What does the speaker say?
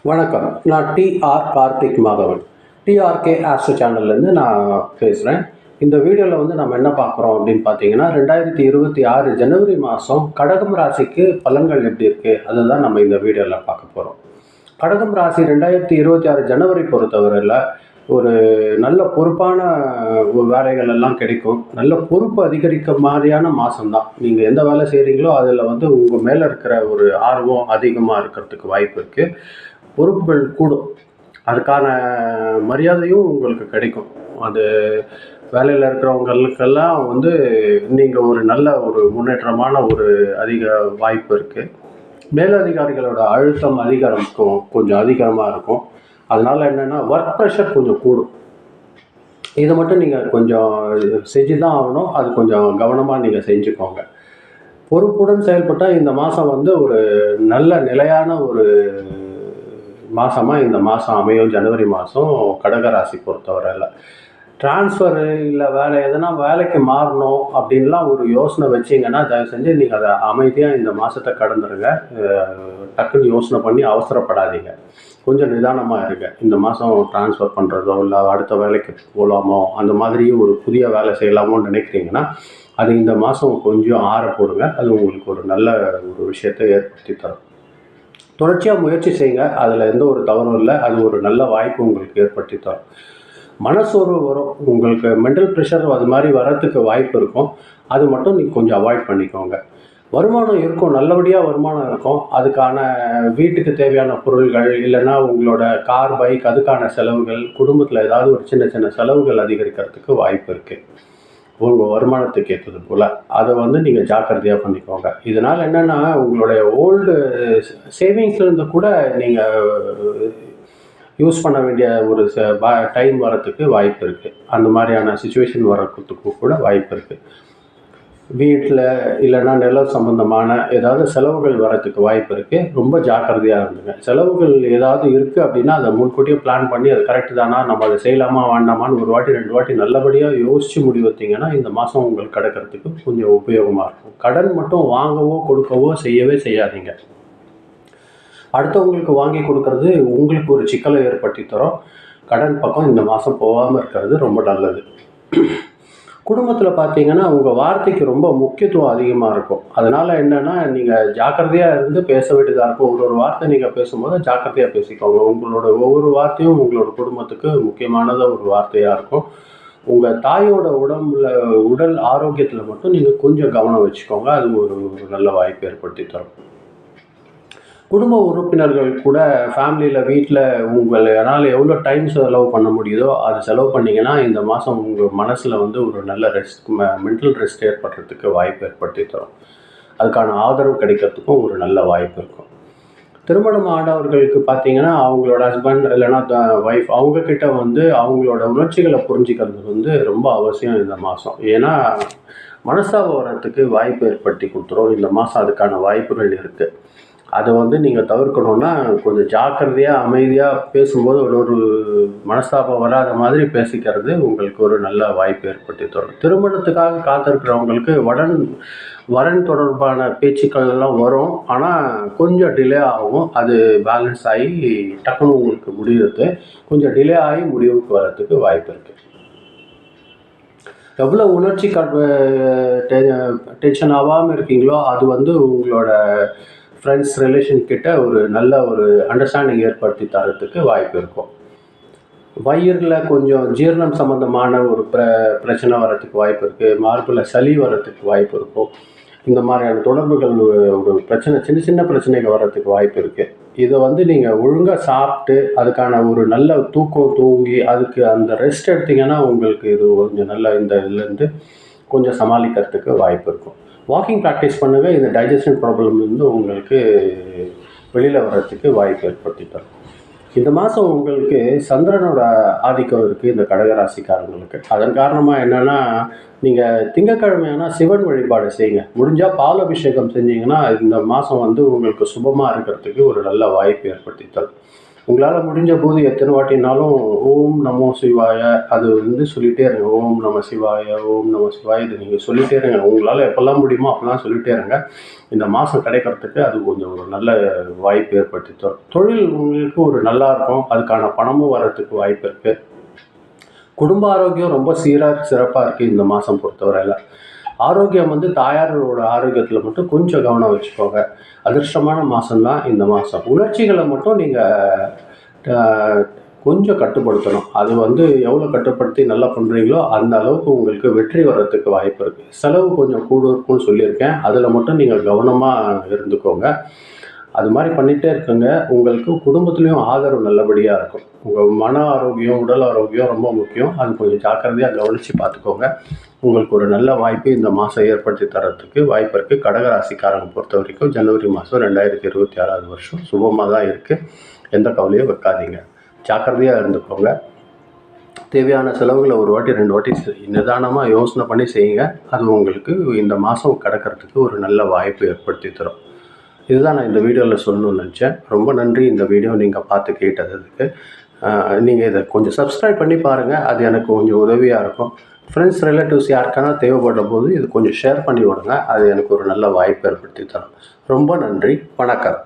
வணக்கம். நான் TR Karthik Madhavan. TRK astro சேனல்லேருந்து நான் பேசுகிறேன். இந்த வீடியோவில் வந்து நம்ம என்ன பார்க்குறோம் அப்படின்னு பார்த்தீங்கன்னா, 2026 ஜனவரி மாதம் கடகம் ராசிக்கு பலன்கள் எப்படி இருக்குது அதை தான் நம்ம இந்த வீடியோவில் பார்க்க போகிறோம். கடகம் ராசி 2026 ஜனவரி பொறுத்தவரையில் ஒரு நல்ல பொறுப்பான வேலைகள் எல்லாம் கிடைக்கும். நல்ல பொறுப்பு அதிகரிக்க மாதிரியான மாதம்தான். நீங்கள் எந்த வேலை செய்கிறீங்களோ அதில் வந்து உங்கள் மேலே இருக்கிற ஒரு ஆர்வம் அதிகமாக இருக்கிறதுக்கு வாய்ப்பு இருக்குது. பொறுப்புகள் கூடும். அதுக்கான மரியாதையும் உங்களுக்கு கிடைக்கும். அது வேலையில் இருக்கிறவங்களுக்கெல்லாம் வந்து நீங்கள் ஒரு நல்ல ஒரு முன்னேற்றமான ஒரு அதிக வாய்ப்பு இருக்குது. மேலதிகாரிகளோட அழுத்தம் கொஞ்சம் அதிகமாக இருக்கும். அதனால் என்னென்னா ஒர்க் ப்ரெஷர் கொஞ்சம் கூடும். இதை மட்டும் நீங்கள் கொஞ்சம் செஞ்சு தான் ஆகணும். அது கொஞ்சம் கவனமாக நீங்கள் செஞ்சுக்கோங்க. பொறுப்புடன் செயல்பட்டால் இந்த மாதம் வந்து ஒரு நல்ல நிலையான ஒரு மாதமாக இந்த மாதம் அமையும். ஜனவரி மாதம் கடகராசி பொறுத்தவரையில் ட்ரான்ஸ்ஃபரு இல்லை வேலைக்கு மாறணும் அப்படின்லாம் ஒரு யோசனை வச்சிங்கன்னா தயவு செஞ்சு நீங்கள் அதை அமைதியாக இந்த மாதத்தை கடந்துருங்க. டக்குன்னு யோசனை பண்ணி அவசரப்படாதீங்க. கொஞ்சம் நிதானமாக இருங்க. இந்த மாதம் ட்ரான்ஸ்ஃபர் பண்ணுறதோ இல்லை அடுத்த வேலைக்கு போகலாமோ அந்த மாதிரியும் ஒரு புதிய வேலை செய்யலாமோன்னு நினைக்கிறீங்கன்னா அது இந்த மாதம் கொஞ்சம் ஆற போடுங்க. அது உங்களுக்கு ஒரு நல்ல ஒரு விஷயத்தை ஏற்படுத்தி தரும். தொடர்ச்சியாக முயற்சி செய்யுங்க. அதில் எந்த ஒரு தவறும் இல்லை. அது ஒரு நல்ல வாய்ப்பு உங்களுக்கு ஏற்படுத்தி தரும். மனசோர்வு வரும். உங்களுக்கு மென்டல் ப்ரெஷர் அது மாதிரி வரத்துக்கு வாய்ப்பு இருக்கும். அது மட்டும் நீங்கள் கொஞ்சம் அவாய்ட் பண்ணிக்கோங்க. வருமானம் இருக்கும். நல்லபடியாக வருமானம் இருக்கும். அதுக்கான வீட்டுக்கு தேவையான பொருள்கள் இல்லைன்னா உங்களோட கார், பைக் அதுக்கான செலவுகள், குடும்பத்தில் ஏதாவது ஒரு சின்ன சின்ன செலவுகள் அதிகரிக்கிறதுக்கு வாய்ப்பு இருக்குது. உங்கள் வருமானத்துக்கு ஏற்றது போல் அதை வந்து நீங்கள் ஜாக்கிரதையாக பண்ணிக்கோங்க. இதனால் என்னென்னா உங்களுடைய ஓல்டு சேவிங்ஸ்லேருந்து கூட நீங்கள் யூஸ் பண்ண வேண்டிய ஒரு டைம் வரத்துக்கு வாய்ப்பு இருக்குது. அந்த மாதிரியான சுச்சுவேஷன் வரத்துக்கு கூட வாய்ப்பு இருக்குது. வீட்டில் இல்லைன்னா நிலம் சம்பந்தமான ஏதாவது செலவுகள் வரத்துக்கு வாய்ப்பு இருக்குது. ரொம்ப ஜாக்கிரதையாக இருந்துங்க. செலவுகள் ஏதாவது இருக்குது அப்படின்னா அதை முன்கூட்டியே பிளான் பண்ணி அது கரெக்டு தானா, நம்ம அதை செய்யலாமா வேண்டாமான்னு ஒரு வாட்டி 2 வாட்டி நல்லபடியாக யோசித்து முடிவெடுத்தீங்கன்னா இந்த மாதம் உங்களுக்கு கிடைக்கிறதுக்கு கொஞ்சம் உபயோகமாக இருக்கும். கடன் மட்டும் வாங்கவோ கொடுக்கவோ செய்யவே செய்யாதீங்க. அடுத்தவங்களுக்கு வாங்கி கொடுக்கறது உங்களுக்கு ஒரு சிக்கலை ஏற்படுத்தி தரும். கடன் பக்கம் இந்த மாதம் போகாமல் இருக்கிறது ரொம்ப நல்லது. குடும்பத்தில் பார்த்தீங்கன்னா உங்கள் வார்த்தைக்கு ரொம்ப முக்கியத்துவம் அதிகமாக இருக்கும். அதனால் என்னென்னா நீங்கள் ஜாக்கிரதையாக இருந்து பேச வேண்டியதாக இருக்கும். ஒரு வார்த்தை நீங்கள் பேசும்போது ஜாக்கிரதையாக பேசிக்கோங்க. உங்களோட ஒவ்வொரு வார்த்தையும் உங்களோட குடும்பத்துக்கு முக்கியமானதாக ஒரு வார்த்தையாக இருக்கும். உங்கள் தாயோட உடல் ஆரோக்கியத்தில் மட்டும் நீங்கள் கொஞ்சம் கவனம் வச்சுக்கோங்க. அது ஒரு நல்ல வாய்ப்பு ஏற்படுத்தி தரும். குடும்ப உறுப்பினர்கள் கூட ஃபேமிலியில் வீட்டில் உங்களால் எவ்வளோ டைம் செலவு பண்ண முடியுதோ அது செலவு பண்ணிங்கன்னா இந்த மாதம் உங்கள் மனசில் வந்து ஒரு நல்ல மென்டல் ரெஸ்ட் ஏற்படுறதுக்கு வாய்ப்பு ஏற்படுத்தி தரும். அதுக்கான ஆதரவு கிடைக்கிறதுக்கும் ஒரு நல்ல வாய்ப்பு இருக்கும். திருமணம் ஆனவர்களுக்கு பார்த்தீங்கன்னா அவங்களோட ஹஸ்பண்ட் இல்லைன்னா ஒய்ஃப் அவங்கக்கிட்ட வந்து அவங்களோட உணர்ச்சிகளை புரிஞ்சுக்கிறது வந்து ரொம்ப அவசியம் இந்த மாதம். ஏன்னா மனஸ்தாபம் வர்றதுக்கு வாய்ப்பு ஏற்படுத்தி கொடுத்துரும். இந்த மாதம் அதுக்கான வாய்ப்புகள் இருக்குது. அதை வந்து நீங்கள் தவிர்க்கணுன்னா கொஞ்சம் ஜாக்கிரதையாக அமைதியாக பேசும்போது ஒரு மனஸ்தாபம் வராத மாதிரி பேசிக்கிறது உங்களுக்கு ஒரு நல்ல வாய்ப்பு ஏற்படுத்தி தரும். திருமணத்துக்காக காத்திருக்கிறவங்களுக்கு வரன் தொடர்பான பேச்சுக்கள் எல்லாம் வரும். ஆனால் கொஞ்சம் டிலே ஆகும். அது பேலன்ஸ் ஆகி டக்குன்னு உங்களுக்கு முடிகிறது. கொஞ்சம் டிலே ஆகி முடிவுக்கு வர்றதுக்கு வாய்ப்பு இருக்குது. எவ்வளோ உணர்ச்சி டென்ஷன் ஆகாமல் இருக்கீங்களோ அது வந்து உங்களோட ஃப்ரெண்ட்ஸ் ரிலேஷன் கிட்ட ஒரு நல்ல ஒரு அண்டர்ஸ்டாண்டிங் ஏற்படுத்தி தரத்துக்கு வாய்ப்பு இருக்கும். வயிறில் கொஞ்சம் ஜீரணம் சம்மந்தமான ஒரு பிரச்சனை வர்றதுக்கு வாய்ப்பு இருக்குது. மார்பில் சளி வர்றதுக்கு வாய்ப்பு இருக்கும். இந்த மாதிரியான தொடர்புகள் ஒரு சின்ன பிரச்சனைகள் வர்றதுக்கு வாய்ப்பு இருக்குது. இதை வந்து நீங்கள் ஒழுங்காக சாப்பிட்டு அதுக்கான ஒரு நல்ல தூக்கம் தூங்கி அதுக்கு அந்த ரெஸ்ட் எடுத்திங்கன்னா உங்களுக்கு இது கொஞ்சம் நல்ல இந்த இதுலேருந்து கொஞ்சம் சமாளிக்கிறதுக்கு வாய்ப்பு இருக்கும். வாக்கிங் ப்ராக்டிஸ் பண்ணுங்கள். இந்த டைஜஷன் ப்ராப்ளம்லேருந்து உங்களுக்கு வெளியில் வர்றதுக்கு வாய்ப்பு ஏற்படுத்தி தரும். இந்த மாதம் உங்களுக்கு சந்திரனோட ஆதிக்கம் இருக்குது இந்த கடகராசிக்காரங்களுக்கு. அதன் காரணமாக என்னென்னா நீங்கள் திங்கக்கிழமையான சிவன் வழிபாடு செய்யுங்க. முடிஞ்சால் பால் அபிஷேகம் செஞ்சீங்கன்னா இந்த மாதம் வந்து உங்களுக்கு சுபமாக இருக்கிறதுக்கு ஒரு நல்ல வாய்ப்பு ஏற்படுத்தி தரும். உங்களால் முடிஞ்ச போது எத்தனை வாட்டினாலும் ஓம் நமோ சிவாய அது வந்து சொல்லிகிட்டே இருங்க. ஓம் நம சிவாய, ஓம் நம சிவாய, இது நீங்கள் சொல்லிகிட்டே இருங்க. உங்களால் எப்போல்லாம் முடியுமோ அப்போல்லாம் சொல்லிகிட்டே இருங்க. இந்த மாதம் கிடைக்கிறதுக்கு அது கொஞ்சம் ஒரு நல்ல வாய்ப்பு ஏற்படுத்தி தரும். தொழில் உங்களுக்கு ஒரு நல்லா இருக்கும், அதுக்கான பணமும் வர்றதுக்கு வாய்ப்பு இருக்குது. குடும்ப ஆரோக்கியம் ரொம்ப சீராக சிறப்பாக இருக்குது இந்த மாதம் பொறுத்தவரையில். ஆரோக்கியம் வந்து தாயாரோட ஆரோக்கியத்தில் மட்டும் கொஞ்சம் கவனம் வச்சுக்கோங்க. அதிர்ஷ்டமான மாதம்தான் இந்த மாதம். உணர்ச்சிகளை மட்டும் நீங்கள் கொஞ்சம் கட்டுப்படுத்தணும். அது வந்து எவ்வளோ கட்டுப்படுத்தி நல்லா பண்ணுறீங்களோ அந்த அளவுக்கு உங்களுக்கு வெற்றி வர்றதுக்கு வாய்ப்பு இருக்குது. செலவு கொஞ்சம் கூட இருக்கும்னு சொல்லியிருக்கேன், அதில் மட்டும் நீங்கள் கவனமாக இருந்துக்கோங்க. அது மாதிரி பண்ணிகிட்டே இருக்குங்க. உங்களுக்கு குடும்பத்துலேயும் ஆதரவு நல்லபடியாக இருக்கும். உங்கள் மன ஆரோக்கியம், உடல் ஆரோக்கியம் ரொம்ப முக்கியம். அது கொஞ்சம் ஜாக்கிரதையாக கவனித்து பார்த்துக்கோங்க. உங்களுக்கு ஒரு நல்ல வாய்ப்பு இந்த மாதம் ஏற்படுத்தி தரத்துக்கு வாய்ப்பு இருக்குது. கடகராசிக்காரங்க பொறுத்த வரைக்கும் ஜனவரி மாதம் 2026 வருஷம் சுபமாக தான் இருக்குது. எந்த கவலையும் வைக்காதீங்க. ஜாக்கிரதையாக இருந்துக்கோங்க. தேவையான செலவுகளை ஒரு வாட்டி 2 வாட்டி நிதானமாக யோசனை பண்ணி செய்யுங்க. அது உங்களுக்கு இந்த மாதம் கடக்கிறதுக்கு ஒரு நல்ல வாய்ப்பு ஏற்படுத்தி தரும். இதுதான் நான் இந்த வீடியோவில் சொல்லணும்னு நினச்சேன். ரொம்ப நன்றி இந்த வீடியோ நீங்கள் பார்த்து கேட்டதுக்கு. நீங்கள் இதை கொஞ்சம் சப்ஸ்கிரைப் பண்ணி பாருங்கள், அது எனக்கு கொஞ்சம் உதவியாக இருக்கும். ஃப்ரெண்ட்ஸ், ரிலேட்டிவ்ஸ் யாருக்கானா தேவைப்படுற போது இது கொஞ்சம் ஷேர் பண்ணி விடுங்க, அது எனக்கு ஒரு நல்ல வாய்ப்பு ஏற்படுத்தி தரும். ரொம்ப நன்றி, வணக்கம்.